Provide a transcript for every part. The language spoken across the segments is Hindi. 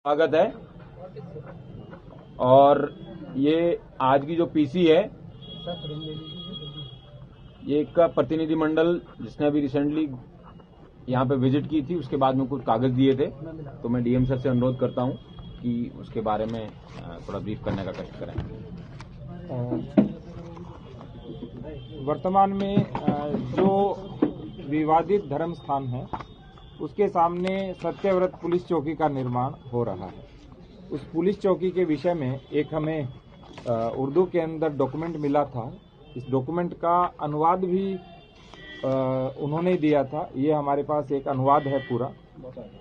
स्वागत है। और ये आज की जो पीसी है, ये एक का प्रतिनिधिमंडल जिसने अभी रिसेंटली यहाँ पे विजिट की थी, उसके बाद में कुछ कागज दिए थे, तो मैं डीएम सर से अनुरोध करता हूँ कि उसके बारे में थोड़ा ब्रीफ करने का कष्ट करें। वर्तमान में जो विवादित धर्म स्थान है उसके सामने सत्यव्रत पुलिस चौकी का निर्माण हो रहा है। उस पुलिस चौकी के विषय में एक हमें उर्दू के अंदर डॉक्यूमेंट मिला था। इस डॉक्यूमेंट का अनुवाद भी उन्होंने दिया था। ये हमारे पास एक अनुवाद है पूरा,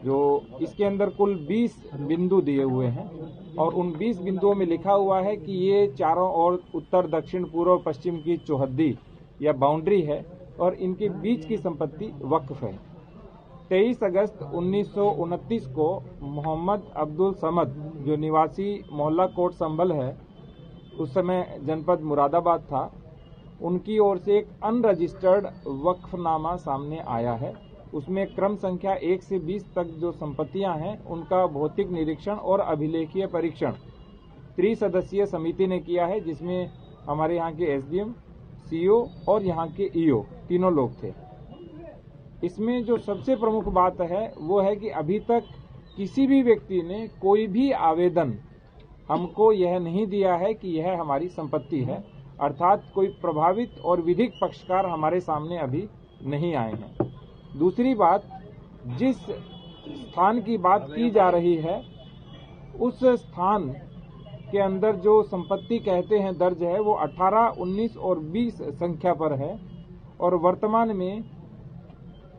जो इसके अंदर कुल 20 बिंदु दिए हुए हैं और उन 20 बिंदुओं में लिखा हुआ है कि ये चारों ओर उत्तर दक्षिण पूर्व पश्चिम की चौहद्दी या बाउंड्री है और इनके बीच की संपत्ति वक्फ है। 23 अगस्त 1929 को मोहम्मद अब्दुल समद, जो निवासी मोहल्ला कोट संभल है, उस समय जनपद मुरादाबाद था, उनकी ओर से एक अनरजिस्टर्ड वक्फनामा सामने आया है। उसमें क्रम संख्या 1 से 20 तक जो संपत्तियां हैं उनका भौतिक निरीक्षण और अभिलेखीय परीक्षण त्रिसदस्यीय समिति ने किया है, जिसमें हमारे यहाँ के एसडीएम, सीओ और यहाँ के ईओ तीनों लोग थे। इसमें जो सबसे प्रमुख बात है वो है कि अभी तक किसी भी व्यक्ति ने कोई भी आवेदन हमको यह नहीं दिया है कि यह हमारी संपत्ति है, अर्थात कोई प्रभावित और विधिक पक्षकार हमारे सामने अभी नहीं आए हैं। दूसरी बात, जिस स्थान की बात की जा रही है उस स्थान के अंदर जो संपत्ति कहते हैं दर्ज है वो 18, 19 और 20 संख्या पर है और वर्तमान में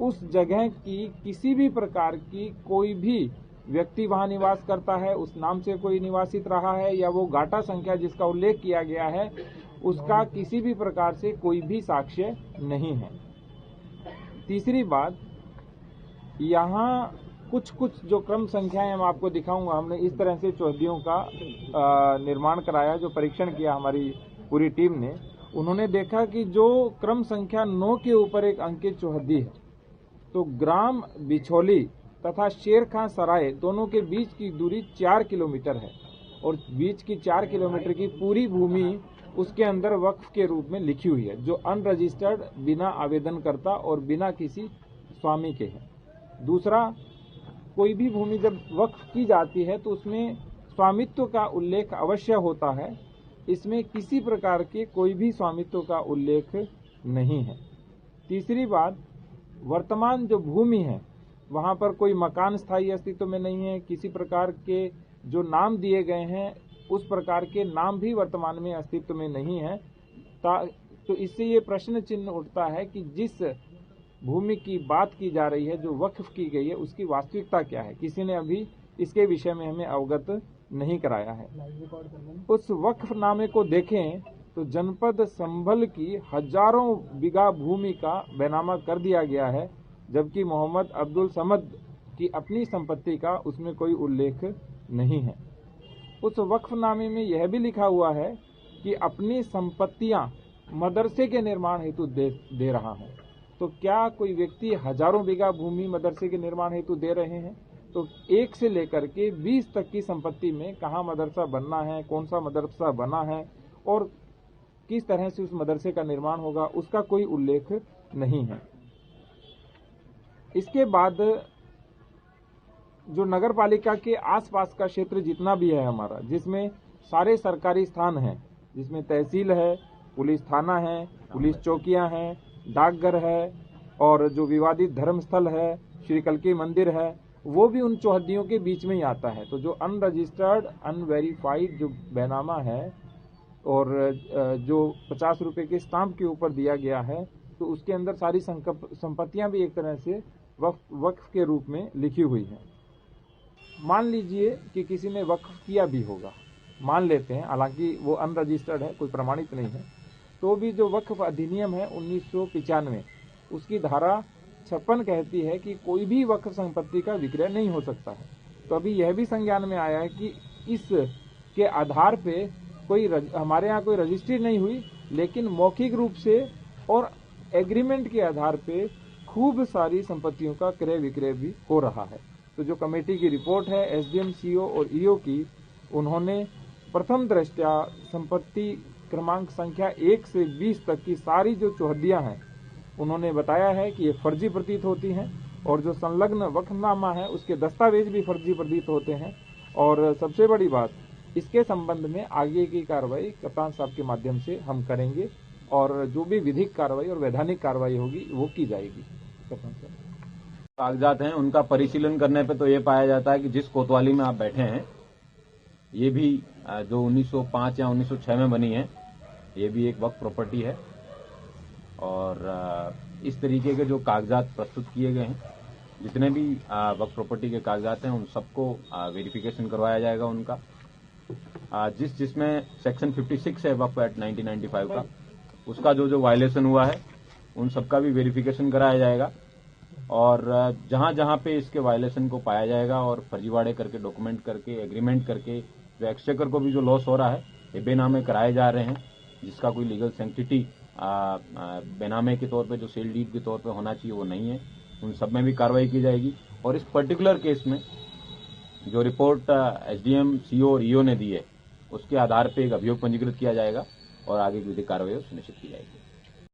उस जगह की किसी भी प्रकार की कोई भी व्यक्ति वहां निवास करता है, उस नाम से कोई निवासित रहा है या वो गाटा संख्या जिसका उल्लेख किया गया है उसका किसी भी प्रकार से कोई भी साक्ष्य नहीं है। तीसरी बात, यहाँ कुछ जो क्रम संख्याएं मैं आपको दिखाऊंगा, हमने इस तरह से चौहद्दियों का निर्माण कराया, जो परीक्षण किया हमारी पूरी टीम ने। उन्होंने देखा कि जो क्रम संख्या 9 के ऊपर एक अंकित चौहद्दी है, तो ग्राम बिछोली तथा शेर खां सराय दोनों के बीच की दूरी 4 किलोमीटर है और बीच की 4 किलोमीटर की पूरी भूमि उसके अंदर वक्फ के रूप में लिखी हुई है, जो अनरजिस्टर्ड, बिना आवेदनकर्ता और बिना किसी स्वामी के है। दूसरा, कोई भी भूमि जब वक्फ की जाती है तो उसमें स्वामित्व का उल्लेख अवश्य होता है। इसमें किसी प्रकार के कोई भी स्वामित्व का उल्लेख नहीं है। तीसरी बात, वर्तमान जो भूमि है वहां पर कोई मकान स्थायी अस्तित्व में नहीं है। किसी प्रकार के जो नाम दिए गए हैं उस प्रकार के नाम भी वर्तमान में अस्तित्व में नहीं है। तो इससे ये प्रश्न चिन्ह उठता है कि जिस भूमि की बात की जा रही है, जो वक्फ की गई है, उसकी वास्तविकता क्या है। किसी ने अभी इसके विषय में हमें अवगत नहीं कराया है। उस वक्फनामे को देखें तो जनपद संभल की हजारों बीघा भूमि का बैनामा कर दिया गया है, जबकि मोहम्मद अब्दुल समद की अपनी संपत्ति का उसमें कोई उल्लेख नहीं है। उस वक्फनामे में यह भी लिखा हुआ है कि अपनी संपत्तियां मदरसे के निर्माण हेतु दे रहा हूं। तो क्या कोई व्यक्ति हजारों बीघा भूमि मदरसे के निर्माण हेतु दे रहे हैं? तो 1 से लेकर के 20 तक की संपत्ति में कहाँ मदरसा बनना है, कौन सा मदरसा बना है और किस तरह से उस मदरसे का निर्माण होगा, उसका कोई उल्लेख नहीं है। इसके बाद जो नगर पालिका के आसपास का क्षेत्र जितना भी है हमारा, जिसमें सारे सरकारी स्थान हैं, जिसमें तहसील है, पुलिस थाना है, पुलिस चौकियां हैं, डाकघर है और जो विवादित धर्म स्थल है, श्री कल्की मंदिर है, वो भी उन चौहद्दियों के बीच में ही आता है। तो जो अनरजिस्टर्ड, अनवेरीफाइड जो बैनामा है और जो 50 रुपए के स्टाम्प के ऊपर दिया गया है, तो उसके अंदर सारी संपत्तियां भी एक तरह से वक्फ के रूप में लिखी हुई हैं। मान लीजिए कि किसी ने वक्फ किया भी होगा, मान लेते हैं, हालांकि वो अनरजिस्टर्ड है, कोई प्रमाणित नहीं है, तो भी जो वक्फ अधिनियम है 1995, उसकी धारा 56 कहती है कि कोई भी वक्फ संपत्ति का विक्रय नहीं हो सकता है। तो अभी यह भी संज्ञान में आया है कि इस के आधार पे कोई हमारे यहाँ कोई रजिस्ट्री नहीं हुई, लेकिन मौखिक रूप से और एग्रीमेंट के आधार पे खूब सारी संपत्तियों का क्रय विक्रय भी हो रहा है। तो जो कमेटी की रिपोर्ट है एसडीएम, सीओ और ईओ की, उन्होंने प्रथम दृष्टया संपत्ति क्रमांक संख्या 1 से 20 तक की सारी जो चौहद्दियां हैं, उन्होंने बताया है कि ये फर्जी प्रतीत होती हैं और जो संलग्न वक्फनामा है उसके दस्तावेज भी फर्जी प्रतीत होते हैं। और सबसे बड़ी बात, इसके संबंध में आगे की कार्रवाई कप्तान साहब के माध्यम से हम करेंगे और जो भी विधिक कार्रवाई और वैधानिक कार्रवाई होगी वो की जाएगी। कप्तान साहब, कागजात हैं उनका परिशीलन करने पे तो ये पाया जाता है कि जिस कोतवाली में आप बैठे हैं ये भी जो 1905 या 1906 में बनी है, ये भी एक वक्फ प्रॉपर्टी है। और इस तरीके के जो कागजात प्रस्तुत किए गए हैं, जितने भी वक्फ प्रॉपर्टी के कागजात हैं, उन सबको वेरिफिकेशन करवाया जाएगा उनका। जिसमें सेक्शन 56 है वक्फ एक्ट 1995 का, उसका जो वायलेशन हुआ है उन सबका भी वेरिफिकेशन कराया जाएगा। और जहां जहां पे इसके वायलेशन को पाया जाएगा और फर्जीवाड़े करके, डॉक्यूमेंट करके, एग्रीमेंट करके जो एक्सचेकर को भी जो लॉस हो रहा है, ये बेनामे कराए जा रहे हैं, जिसका कोई लीगल सेंटिटी बेनामे के तौर पे, जो सेल डीड के तौर पे होना चाहिए वो नहीं है, उन सब में भी कार्रवाई की जाएगी। और इस पर्टिकुलर केस में जो रिपोर्ट एसडीएम, सीओ और ईओ ने दी है, उसके आधार पे एक अभियोग पंजीकृत किया जाएगा और आगे की विधिक कार्रवाई सुनिश्चित की जाएगी।